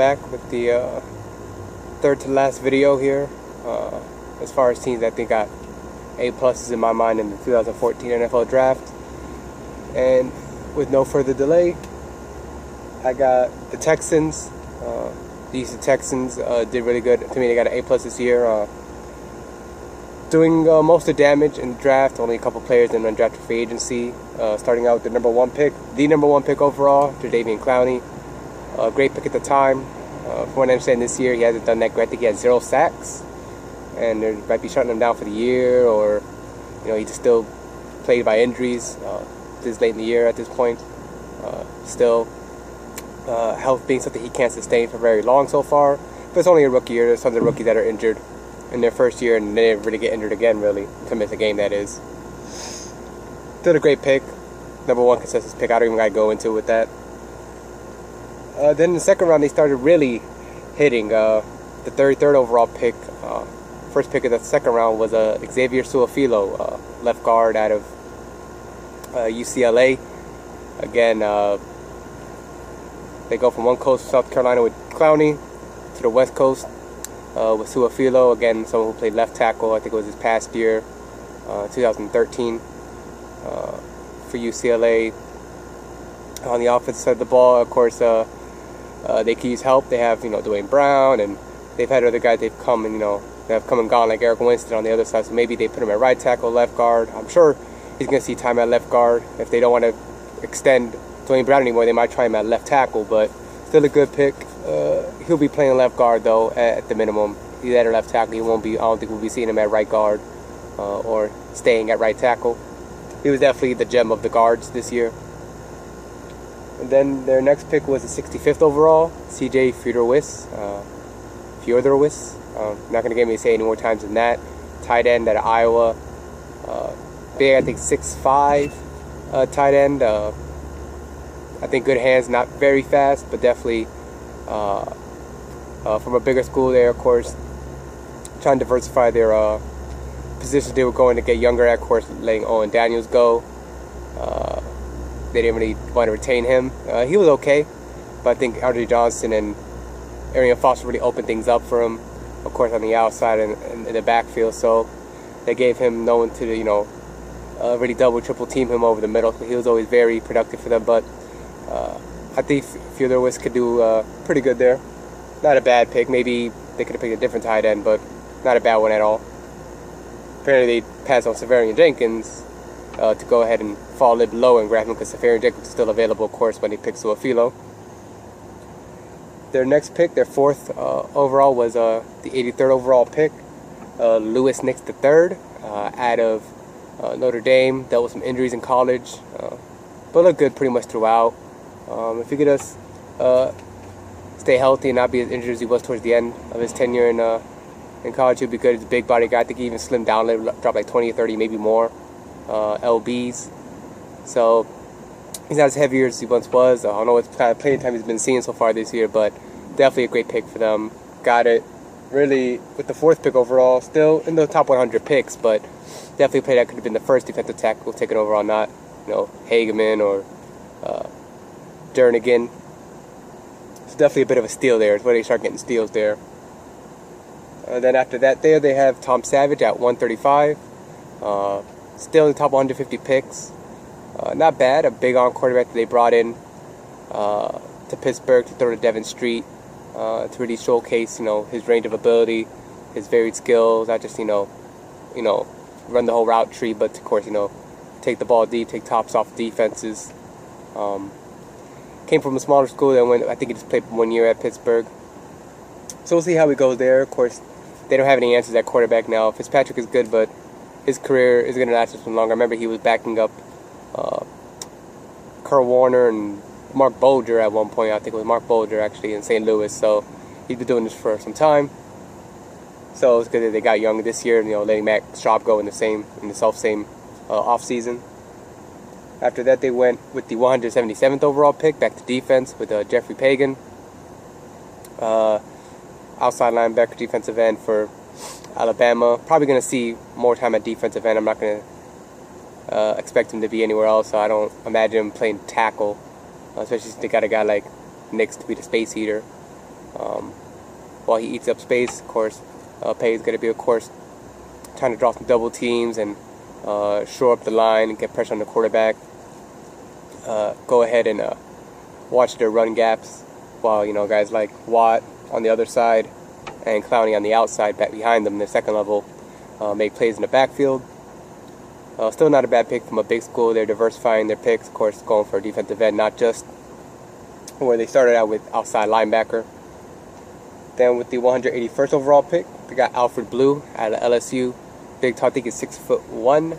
back with the third to last video here. As far as teams I think got A+ in my mind in the 2014 NFL Draft. And with no further delay, I got the Texans. The Houston Texans did really good. To me, they got an A+ this year. Doing most of the damage in the draft, only a couple players in undrafted free agency. Starting out with the number one pick overall, Jadeveon Clowney. Great pick at the time. From what I understand this year, he hasn't done that great. I think he had 0 sacks. And they might be shutting him down for the year, or he just still played by injuries this late in the year at this point. Still, health being something he can't sustain for very long so far. But it's only a rookie year. There's tons of rookies that are injured in their first year, and they didn't really get injured again, really, to miss a game, that is. Still a great pick. Number one consensus pick. I don't even got to go into it with that. Then in the second round, they started really hitting. The 33rd overall pick. First pick of the second round was Xavier Su'a-Filo, left guard out of UCLA. Again, they go from one coast of South Carolina with Clowney to the west coast with Su'a-Filo. Again, someone who played left tackle. I think it was his past year, 2013, for UCLA. On the offensive side of the ball, of course, they can use help. They have Dwayne Brown, and they've had other guys they've come and that have come and gone, like Eric Winston on the other side. So maybe they put him at right tackle, left guard. I'm sure he's going to see time at left guard. If they don't want to extend Dwayne Brown anymore, they might try him at left tackle. But still a good pick. He'll be playing left guard though at the minimum. He's at left tackle. He won't be. I don't think we'll be seeing him at right guard or staying at right tackle. He was definitely the gem of the guards this year. And then their next pick was the 65th overall, C.J. Fiedorowicz. Not going to get me to say any more times than that. Tight end out of Iowa. Big, I think 6'5", tight end. I think good hands, not very fast, but definitely from a bigger school there, of course. Trying to diversify their positions they were going to get younger at, of course, letting Owen Daniels go. They didn't really want to retain him. He was okay, but I think RJ Johnson and Arian Foster really opened things up for him, of course, on the outside and in the backfield. So they gave him no one to, really double, triple team him over the middle. So he was always very productive for them. But I think Fiedorowicz could do pretty good there. Not a bad pick. Maybe they could have picked a different tight end, but not a bad one at all. Apparently they passed on Severian Jenkins to go ahead and fall a little low and grab him, because Severian Jenkins is still available, of course, when he picks Su'a-Filo. Their next pick, their fourth overall, was the 83rd overall pick, Louis Nix III, out of Notre Dame. Dealt with some injuries in college, but looked good pretty much throughout. If he could just stay healthy and not be as injured as he was towards the end of his tenure in college, he'd be good. He's a big body guy. I think he even slimmed down a little, dropped like 20 or 30, maybe more lbs. So he's not as heavy as he once was. I don't know what kind of playing time he's been seeing so far this year, but definitely a great pick for them. Got it really with the fourth pick overall, still in the top 100 picks, but definitely a player that could have been the first defensive tackle taken overall, not Hageman or Jernigan. It's definitely a bit of a steal there. It's where they start getting steals there. Then after that, they have Tom Savage at 135. Still in the top 150 picks. Not bad. A big arm quarterback that they brought in to Pittsburgh to throw to Devin Street to really showcase, his range of ability, his varied skills. Not just, run the whole route tree, but of course, take the ball deep, take tops off defenses. Came from a smaller school, and I think he just played 1 year at Pittsburgh. So we'll see how he goes there. Of course, they don't have any answers at quarterback now. Fitzpatrick is good, but his career is going to last us longer. I remember he was backing up Kurt Warner and Mark Bolger at one point. I think it was Mark Bolger, actually, in St. Louis. So he's been doing this for some time. So it's good that they got young this year, letting Matt Schaub go in the same off season. After that, they went with the 177th overall pick, back to defense with Jeffrey Pagan. Outside linebacker, defensive end for Alabama. Probably going to see more time at defensive end. I'm not going to expect him to be anywhere else, so I don't imagine him playing tackle, especially since they got a guy like Nix to be the space heater. while he eats up space. Of course, Pay's going to be, of course, trying to draw some double teams and shore up the line and get pressure on the quarterback. Go ahead and watch their run gaps, while guys like Watt on the other side and Clowney on the outside, back behind them in the second level, make plays in the backfield. Still not a bad pick from a big school. They're diversifying their picks, of course, going for a defensive end, not just where they started out with outside linebacker. Then with the 181st overall pick, they got Alfred Blue out of LSU. Big tall, I think he's 6'1",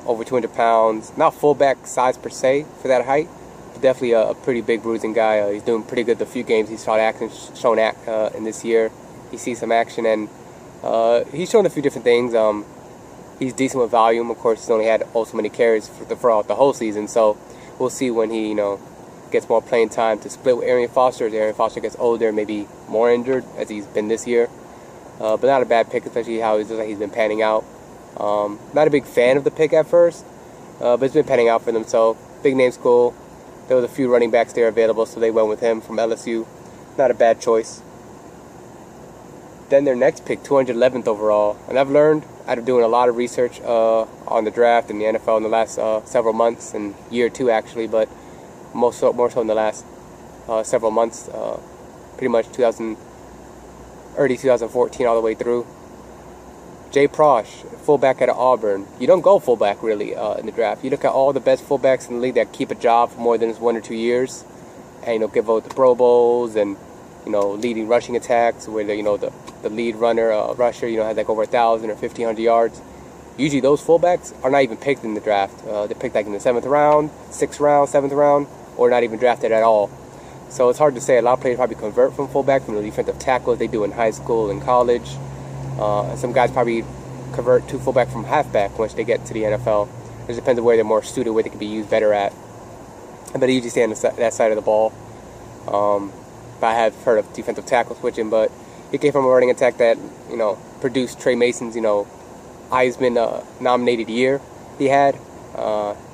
over 200 pounds. Not fullback size per se for that height, but definitely a pretty big bruising guy. He's doing pretty good the few games he's shown in this year. He sees some action, and he's shown a few different things. He's decent with volume. Of course, he's only had so many carries throughout the whole season, so we'll see when he gets more playing time to split with Arian Foster. As Arian Foster gets older, maybe more injured as he's been this year. But not a bad pick, especially how he's been panning out. Not a big fan of the pick at first, but it's been panning out for them. So big name school. There was a few running backs there available, so they went with him from LSU. Not a bad choice. Then their next pick, 211th overall, and I've learned out of doing a lot of research on the draft and the NFL in the last several months, and year or two actually, but more so in the last several months, pretty much early 2014 all the way through. Jay Prosh, fullback out of Auburn. You don't go fullback really in the draft. You look at all the best fullbacks in the league that keep a job for more than 1 or 2 years, and give out the Pro Bowls and leading rushing attacks, where the lead runner, rusher, has like over 1,000 or 1,500 yards. Usually those fullbacks are not even picked in the draft. They're picked like in the 7th round, 6th round, 7th round, or not even drafted at all. So it's hard to say. A lot of players probably convert from fullback from the defensive tackles they do in high school and college. And some guys probably convert to fullback from halfback once they get to the NFL. It just depends on where they're more suited, where they can be used better at. But they usually stay on that side of the ball. But I have heard of defensive tackle switching, but he came from a running attack that, produced Trey Mason's, Heisman nominated year he had.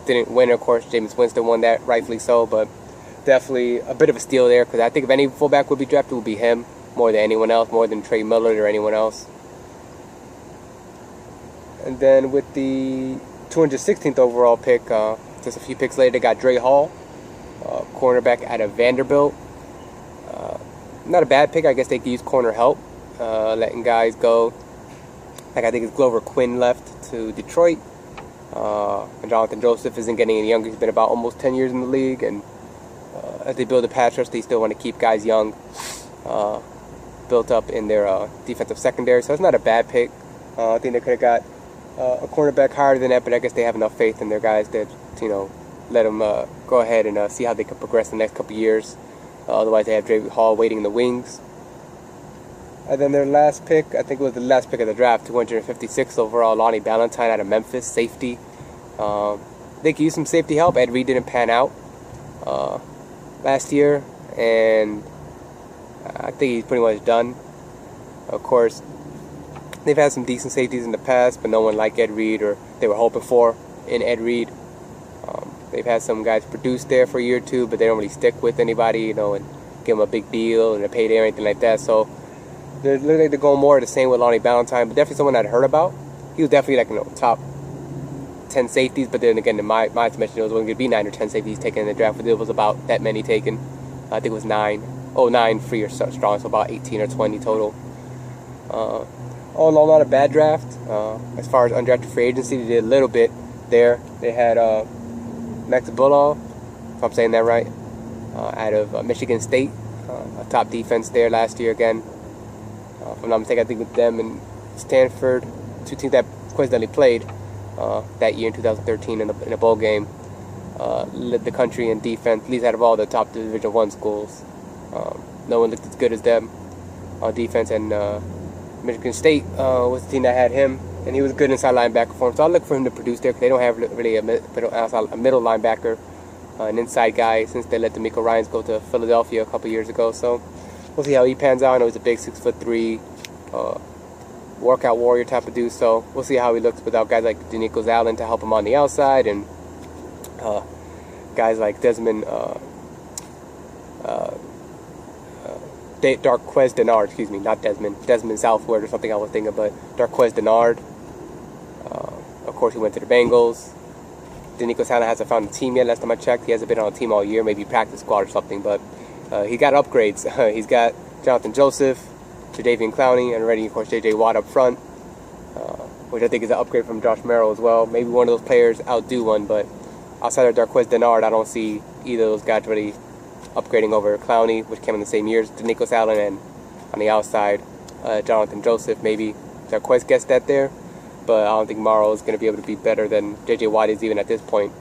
Didn't win, of course. Jameis Winston won that, rightfully so, but definitely a bit of a steal there, because I think if any fullback would be drafted, it would be him more than anyone else, more than Trey Millard or anyone else. And then with the 216th overall pick, just a few picks later, they got Dre Hall, cornerback out of Vanderbilt. Not a bad pick. I guess they could use corner help, letting guys go. Like I think it's Glover Quinn left to Detroit. And Jonathan Joseph isn't getting any younger. He's been about almost 10 years in the league, and as they build a pass rush, they still want to keep guys young, built up in their defensive secondary. So it's not a bad pick. I think they could have got a cornerback higher than that, but I guess they have enough faith in their guys that let them go ahead and see how they can progress in the next couple years. Otherwise, they have Dre Hall waiting in the wings. And then their last pick, I think it was the last pick of the draft, 256th overall, Lonnie Ballantyne out of Memphis, safety. They could use some safety help. Ed Reed didn't pan out last year, and I think he's pretty much done. Of course, they've had some decent safeties in the past, but no one like Ed Reed, or they were hoping for in Ed Reed. They've had some guys produce there for a year or two, but they don't really stick with anybody, and give them a big deal and a payday or anything like that. So they're looking like they're going more the same with Lonnie Ballantyne, but definitely someone I'd heard about. He was definitely like top 10 safeties, but then again, in my estimation, it was only going to be 9 or 10 safeties taken in the draft, but there was about that many taken. I think it was 9. Oh, 9 free or strong, so about 18 or 20 total. All in all, not a bad draft. As far as undrafted free agency, they did a little bit there. They had Max Bullough, if I'm saying that right, out of Michigan State, a top defense there last year again. If I'm not mistaken, I think with them and Stanford, two teams that coincidentally played that year in 2013 in a bowl game, led the country in defense, at least out of all the top Division I schools. No one looked as good as them on defense, and Michigan State was the team that had him, and he was good inside linebacker for him. So I'll look for him to produce there, because they don't have really a middle linebacker, an inside guy, since they let DeMeco Ryans go to Philadelphia a couple years ago. So we'll see how he pans out. I know he's a big 6'3", workout warrior type of dude. So we'll see how he looks without guys like Danico Allen to help him on the outside, and guys like Desmond Darquez Denard, excuse me, not Desmond Southward or something I was thinking, but Darquez Denard. Of course, he went to the Bengals. Danico Sala hasn't found a team yet. Last time I checked, he hasn't been on a team all year, maybe practice squad or something. But he got upgrades. He's got Jonathan Joseph, Jadeveon Clowney, and already, of course, J.J. Watt up front, which I think is an upgrade from Josh Merrill as well. Maybe one of those players outdo one, but outside of Darquez Denard, I don't see either of those guys really upgrading over Clowney, which came in the same years, Danico Sala, and on the outside, Jonathan Joseph. Maybe Darquez gets that there. But I don't think Morrow is going to be able to be better than J.J. Watt is even at this point,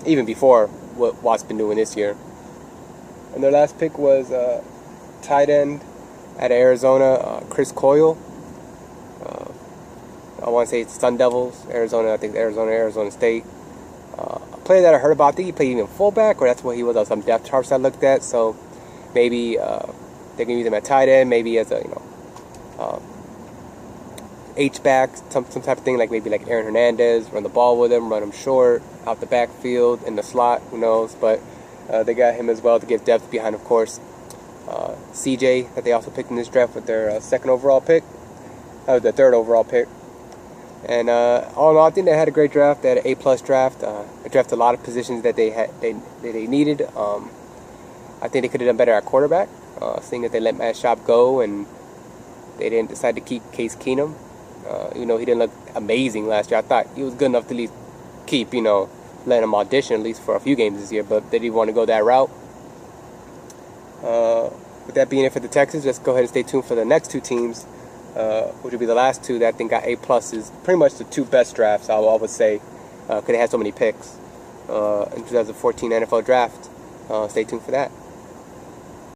even before what Watt's been doing this year. And their last pick was tight end out of Arizona, Chris Coyle. I want to say it's Sun Devils, Arizona. I think Arizona State. A player that I heard about, I think he played even fullback, or that's what he was on some depth charts I looked at. So maybe they can use him at tight end, maybe as a H-back, some type of thing, like maybe like Aaron Hernandez, run the ball with him, run him short, out the backfield, in the slot, who knows. But they got him as well to give depth behind, of course, CJ, that they also picked in this draft with their second overall pick, the third overall pick. And all in all, I think they had a great draft. They had an A-plus draft. They drafted a lot of positions that they needed. I think they could have done better at quarterback, seeing that they let Matt Schaub go and they didn't decide to keep Case Keenum. He didn't look amazing last year. I thought he was good enough to at least keep, letting him audition at least for a few games this year, but they didn't want to go that route. With that being it for the Texans, let's go ahead and stay tuned for the next two teams, which will be the last two that I think got A-pluses. Pretty much the two best drafts, I would say, because they had so many picks in 2014 NFL draft. Stay tuned for that.